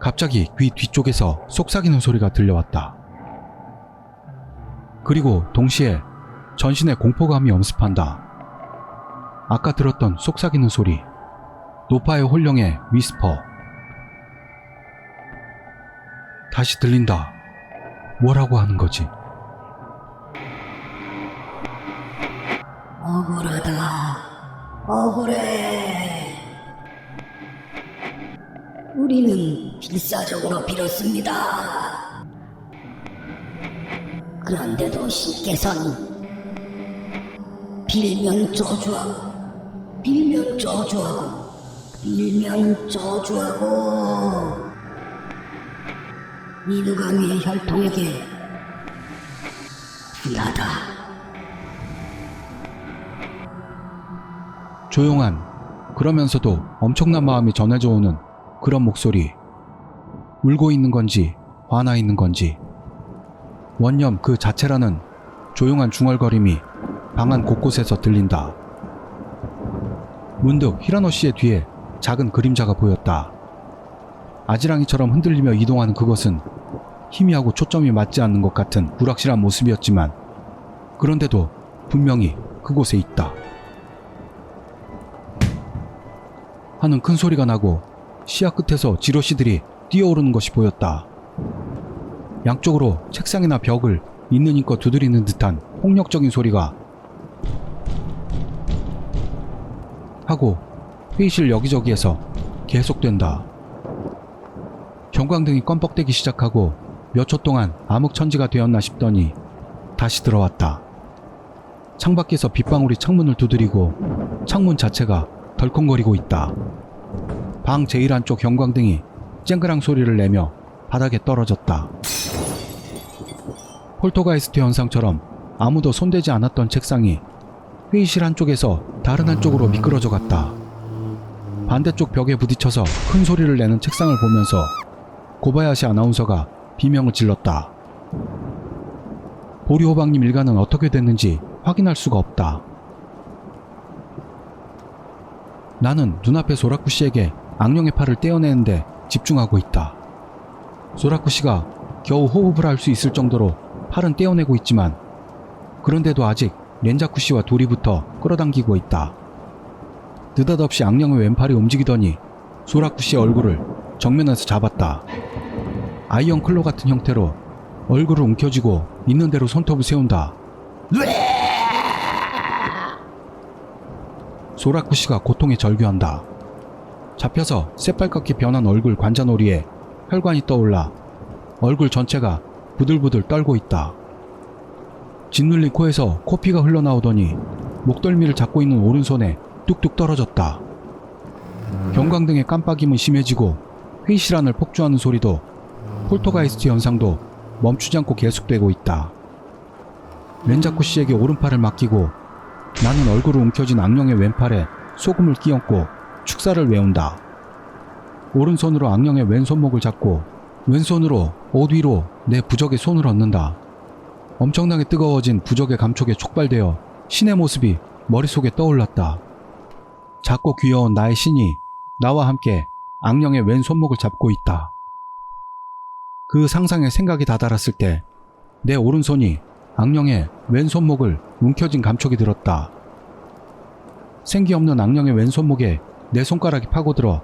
갑자기 귀 뒤쪽에서 속삭이는 소리가 들려왔다. 그리고 동시에 전신에 공포감이 엄습한다. 아까 들었던 속삭이는 소리, 노파의 홀령의 위스퍼. 다시 들린다. 뭐라고 하는 거지? 억울하다. 억울해. 우리는 필사적으로 빌었습니다. 그런데도 신께서는 빌면 저주하고 빌면 저주하고 빌면 저주하고 이누가미의 혈통에게 분하다. 조용한, 그러면서도 엄청난 마음이 전해져 오는 그런 목소리. 울고 있는 건지 화나 있는 건지 원념 그 자체라는 조용한 중얼거림이 방 안 곳곳에서 들린다. 문득 히라노 씨의 뒤에 작은 그림자가 보였다. 아지랑이처럼 흔들리며 이동하는 그것은 희미하고 초점이 맞지 않는 것 같은 불확실한 모습이었지만 그런데도 분명히 그곳에 있다. 하는 큰 소리가 나고 시야 끝에서 지로시들이 뛰어오르는 것이 보였다. 양쪽으로 책상이나 벽을 있는 힘껏 두드리는 듯한 폭력적인 소리가 하고 회의실 여기저기에서 계속된다. 경광등이 껌뻑대기 시작하고 몇 초 동안 암흑천지가 되었나 싶더니 다시 들어왔다. 창밖에서 빗방울이 창문을 두드리고 창문 자체가 덜컹거리고 있다. 방 제일 안쪽 형광등이 쨍그랑 소리를 내며 바닥에 떨어졌다. 폴터가이스트 현상처럼 아무도 손대지 않았던 책상이 회의실 한쪽에서 다른 한쪽으로 미끄러져 갔다. 반대쪽 벽에 부딪혀서 큰 소리를 내는 책상을 보면서 고바야시 아나운서가 비명을 질렀다. 보리호박님 일가는 어떻게 됐는지 확인할 수가 없다. 나는 눈앞의 소라쿠 씨에게 악령의 팔을 떼어내는데 집중하고 있다. 소라쿠 씨가 겨우 호흡을 할 수 있을 정도로 팔은 떼어내고 있지만 그런데도 아직 렌자쿠 씨와 둘이 붙어 끌어당기고 있다. 느닷없이 악령의 왼팔이 움직이더니 소라쿠 씨의 얼굴을 정면에서 잡았다. 아이언 클로 같은 형태로 얼굴을 움켜쥐고 있는 대로 손톱을 세운다. 소라쿠 씨가 고통에 절규한다. 잡혀서 새빨갛게 변한 얼굴 관자놀이에 혈관이 떠올라 얼굴 전체가 부들부들 떨고 있다. 짓눌린 코에서 코피가 흘러나오더니 목덜미를 잡고 있는 오른손에 뚝뚝 떨어졌다. 경광등의 깜빡임은 심해지고 회의실 안을 폭주하는 소리도 폴터가이스트 현상도 멈추지 않고 계속되고 있다. 렌자쿠 씨에게 오른팔을 맡기고 나는 얼굴을 움켜쥔 악령의 왼팔에 소금을 끼얹고 축사를 외운다. 오른손으로 악령의 왼손목을 잡고 왼손으로 옷 위로 내 부적의 손을 얹는다. 엄청나게 뜨거워진 부적의 감촉에 촉발되어 신의 모습이 머릿속에 떠올랐다. 작고 귀여운 나의 신이 나와 함께 악령의 왼손목을 잡고 있다. 그 상상에 생각이 다다랐을 때 내 오른손이 악령의 왼손목을 움켜쥔 감촉이 들었다. 생기 없는 악령의 왼손목에 내 손가락이 파고들어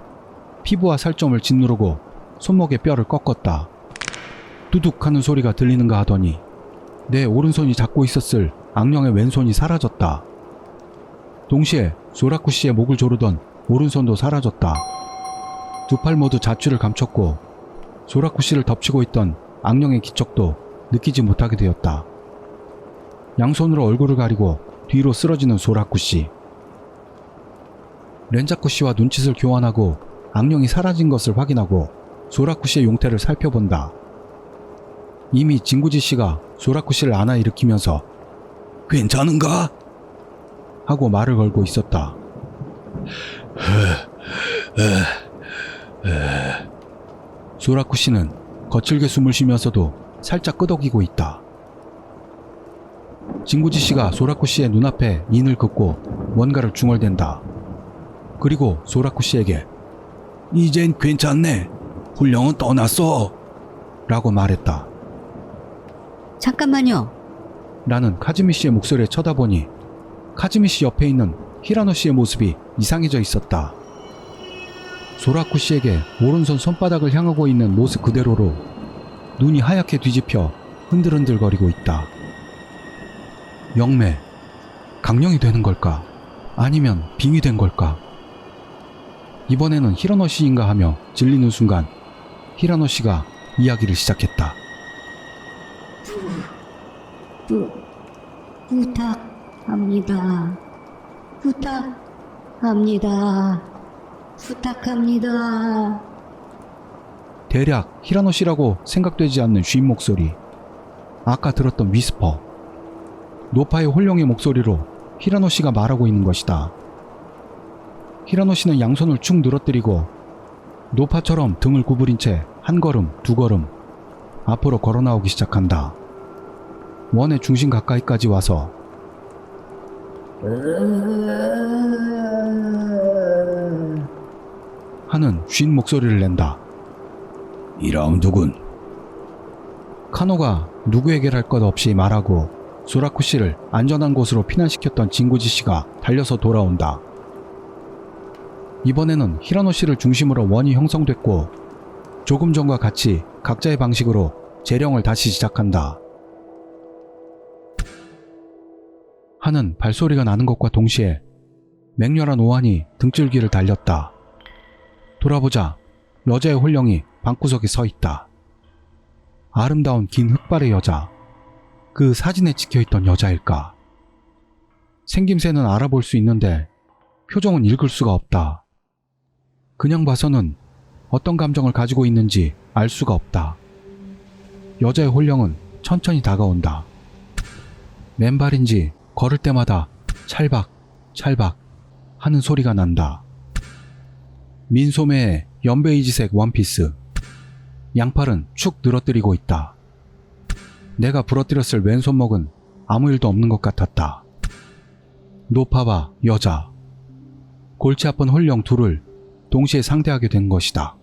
피부와 살점을 짓누르고 손목의 뼈를 꺾었다. 두둑 하는 소리가 들리는가 하더니 내 오른손이 잡고 있었을 악령의 왼손이 사라졌다. 동시에 소라쿠 씨의 목을 조르던 오른손도 사라졌다. 두 팔 모두 자취를 감췄고 소라쿠 씨를 덮치고 있던 악령의 기척도 느끼지 못하게 되었다. 양손으로 얼굴을 가리고 뒤로 쓰러지는 소라쿠 씨. 렌자쿠 씨와 눈짓을 교환하고 악령이 사라진 것을 확인하고 소라쿠 씨의 용태를 살펴본다. 이미 진구지 씨가 소라쿠 씨를 안아 일으키면서 괜찮은가? 하고 말을 걸고 있었다. 소라쿠 씨는 거칠게 숨을 쉬면서도 살짝 끄덕이고 있다. 진구지 씨가 소라쿠 씨의 눈앞에 인을 긋고 뭔가를 중얼댄다. 그리고 소라쿠 씨에게 이젠 괜찮네. 훈령은 떠났어. 라고 말했다. 잠깐만요. 라는 카즈미 씨의 목소리에 쳐다보니 카즈미 씨 옆에 있는 히라노 씨의 모습이 이상해져 있었다. 소라쿠 씨에게 오른손 손바닥을 향하고 있는 모습 그대로로 눈이 하얗게 뒤집혀 흔들흔들거리고 있다. 영매, 강령이 되는 걸까? 아니면 빙이 된 걸까? 이번에는 히라노 씨인가 하며 질리는 순간 히라노 씨가 이야기를 시작했다. 부탁합니다. 부탁합니다. 부탁합니다. 대략 히라노 씨라고 생각되지 않는 쉰 목소리. 아까 들었던 위스퍼. 노파의 홀령의 목소리로 히라노 씨가 말하고 있는 것이다. 히라노 씨는 양손을 축 늘어뜨리고 노파처럼 등을 구부린 채 한 걸음, 두 걸음 앞으로 걸어 나오기 시작한다. 원의 중심 가까이까지 와서 하는 쉰 목소리를 낸다. 2라운드군. 카노가 누구에게랄 것 없이 말하고 소라쿠 씨를 안전한 곳으로 피난시켰던 진구지 씨가 달려서 돌아온다. 이번에는 히라노 씨를 중심으로 원이 형성됐고 조금 전과 같이 각자의 방식으로 재령을 다시 시작한다. 하는 발소리가 나는 것과 동시에 맹렬한 오한이 등줄기를 달렸다. 돌아보자 여자의 홀령이 방구석에 서 있다. 아름다운 긴 흑발의 여자. 그 사진에 찍혀있던 여자일까? 생김새는 알아볼 수 있는데 표정은 읽을 수가 없다. 그냥 봐서는 어떤 감정을 가지고 있는지 알 수가 없다. 여자의 홀령은 천천히 다가온다. 맨발인지 걸을 때마다 찰박 찰박 하는 소리가 난다. 민소매에 연베이지색 원피스. 양팔은 축 늘어뜨리고 있다. 내가 부러뜨렸을 왼손목은 아무 일도 없는 것 같았다. 노파와 여자. 골치 아픈 홀령 둘을 동시에 상대하게 된 것이다.